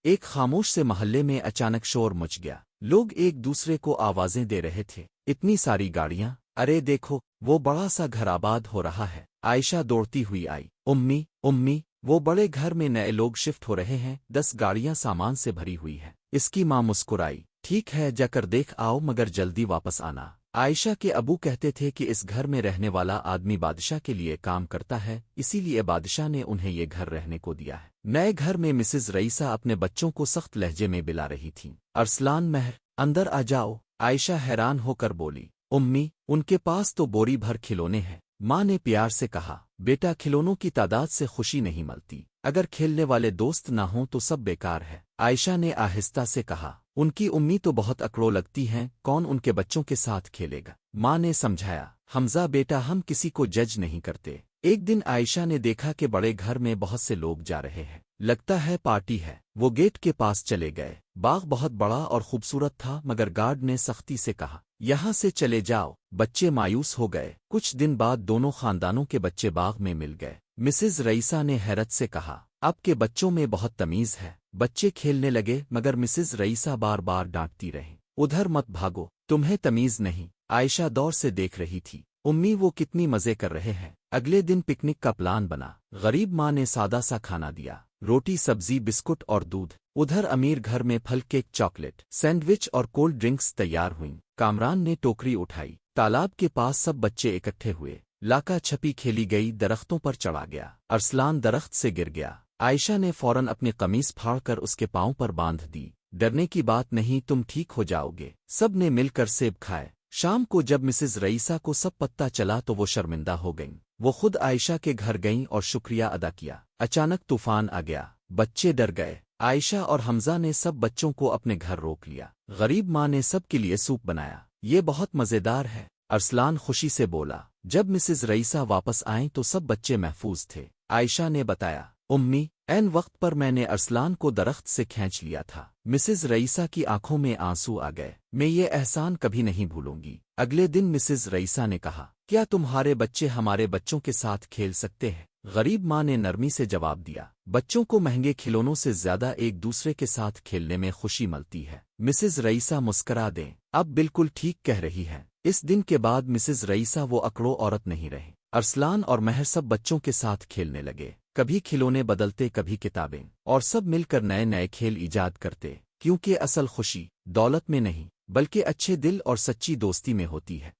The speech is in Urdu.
ایک خاموش سے محلے میں اچانک شور مچ گیا۔ لوگ ایک دوسرے کو آوازیں دے رہے تھے، اتنی ساری گاڑیاں، ارے دیکھو وہ بڑا سا گھر آباد ہو رہا ہے۔ عائشہ دوڑتی ہوئی آئی، امی امی، وہ بڑے گھر میں نئے لوگ شفٹ ہو رہے ہیں، 10 گاڑیاں سامان سے بھری ہوئی ہیں۔ اس کی ماں مسکرائی، ٹھیک ہے جا کر دیکھ آؤ مگر جلدی واپس آنا۔ عائشہ کے ابو کہتے تھے کہ اس گھر میں رہنے والا آدمی بادشاہ کے لیے کام کرتا ہے، اسی لیے بادشاہ نے انہیں یہ گھر رہنے کو دیا ہے۔ نئے گھر میں مسز رئیسہ اپنے بچوں کو سخت لہجے میں بلا رہی تھیں۔ ارسلان مہر، اندر آ جاؤ۔ عائشہ حیران ہو کر بولی، امی ان کے پاس تو بوری بھر کھلونے ہیں۔ ماں نے پیار سے کہا، بیٹا کھلونوں کی تعداد سے خوشی نہیں ملتی، اگر کھیلنے والے دوست نہ ہوں تو سب بیکار ہے۔ عائشہ نے آہستہ سے کہا، ان کی امی تو بہت اکڑو لگتی ہیں، کون ان کے بچوں کے ساتھ کھیلے گا؟ ماں نے سمجھایا، حمزہ بیٹا ہم کسی کو جج نہیں کرتے۔ ایک دن عائشہ نے دیکھا کہ بڑے گھر میں بہت سے لوگ جا رہے ہیں، لگتا ہے پارٹی ہے۔ وہ گیٹ کے پاس چلے گئے۔ باغ بہت بڑا اور خوبصورت تھا مگر گارڈ نے سختی سے کہا، یہاں سے چلے جاؤ۔ بچے مایوس ہو گئے۔ کچھ دن بعد دونوں خاندانوں کے بچے باغ میں مل گئے۔ مسز رئیسہ نے حیرت سے کہا، اب کے بچوں میں بہت تمیز ہے۔ بچے کھیلنے لگے مگر مسز رئیسہ بار بار ڈانٹتی رہیں، ادھر مت بھاگو، تمہیں تمیز نہیں۔ عائشہ دور سے دیکھ رہی تھی، امی وہ کتنی مزے کر رہے ہیں۔ اگلے دن پکنک کا پلان بنا۔ غریب ماں نے سادہ سا کھانا دیا، روٹی سبزی بسکٹ اور دودھ۔ ادھر امیر گھر میں پھل کیک چاکلیٹ سینڈوچ اور کولڈ ڈرنکس تیار ہوئیں۔ کامران نے ٹوکری اٹھائی، تالاب کے پاس سب بچے اکٹھے ہوئے، لاکا چھپی کھیلی گئی، درختوں پر چڑھا گیا۔ ارسلان درخت سے گر گیا۔ عائشہ نے فوراً اپنی قمیص پھاڑ کر اس کے پاؤں پر باندھ دی، ڈرنے کی بات نہیں، تم ٹھیک ہو جاؤ گے۔ سب نے مل کر سیب کھائے۔ شام کو جب مسز رئیسہ کو سب پتہ چلا تو وہ شرمندہ ہو گئیں۔ وہ خود عائشہ کے گھر گئیں اور شکریہ ادا کیا۔ اچانک طوفان آ گیا، بچے ڈر گئے۔ عائشہ اور حمزہ نے سب بچوں کو اپنے گھر روک لیا۔ غریب ماں نے سب کے لیے سوپ بنایا، یہ بہت مزیدار ہے۔ ارسلان خوشی سے بولا۔ جب مسز رئیسہ واپس آئیں تو سب بچے محفوظ تھے۔ عائشہ نے بتایا، امی عین وقت پر میں نے ارسلان کو درخت سے کھینچ لیا تھا۔ مسز رئیسہ کی آنکھوں میں آنسو آ گئے، میں یہ احسان کبھی نہیں بھولوں گی۔ اگلے دن مسز رئیسہ نے کہا، کیا تمہارے بچے ہمارے بچوں کے ساتھ کھیل سکتے ہیں؟ غریب ماں نے نرمی سے جواب دیا، بچوں کو مہنگے کھلونوں سے زیادہ ایک دوسرے کے ساتھ کھیلنے میں خوشی ملتی ہے۔ مسز رئیسہ مسکرا دیں، اب بالکل ٹھیک کہہ رہی ہے۔ اس دن کے بعد مسز رئیسہ وہ اکڑو عورت نہیں رہی۔ ارسلان اور مہر سب بچوں کے ساتھ کھیلنے لگے، کبھی کھلونے بدلتے کبھی کتابیں، اور سب مل کر نئے نئے کھیل ایجاد کرتے، کیونکہ اصل خوشی دولت میں نہیں بلکہ اچھے دل اور سچی دوستی میں ہوتی ہے۔